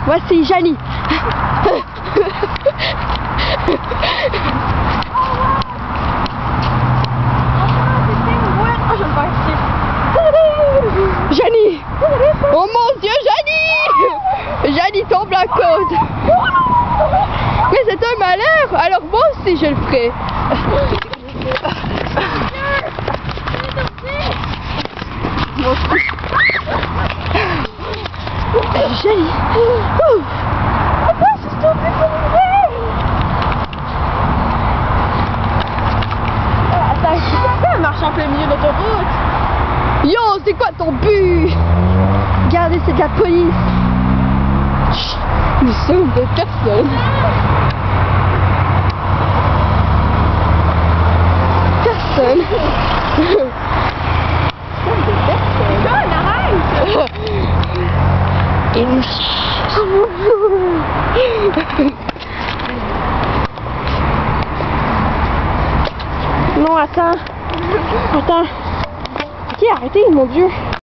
Voici Janie. Janie! Oh mon Dieu, Janie! Janie tombe la côte! Mais c'est un malheur! Alors moi aussi je le ferai! Janie! Attends, pourquoi elle marche en plein milieu de l'autoroute? Yo, c'est quoi ton but? Regardez, c'est de la police. Chut, nous sommes de personne. Personne. Personne, arrête. Non, attends. Attends. Ok, arrêtez, mon Dieu.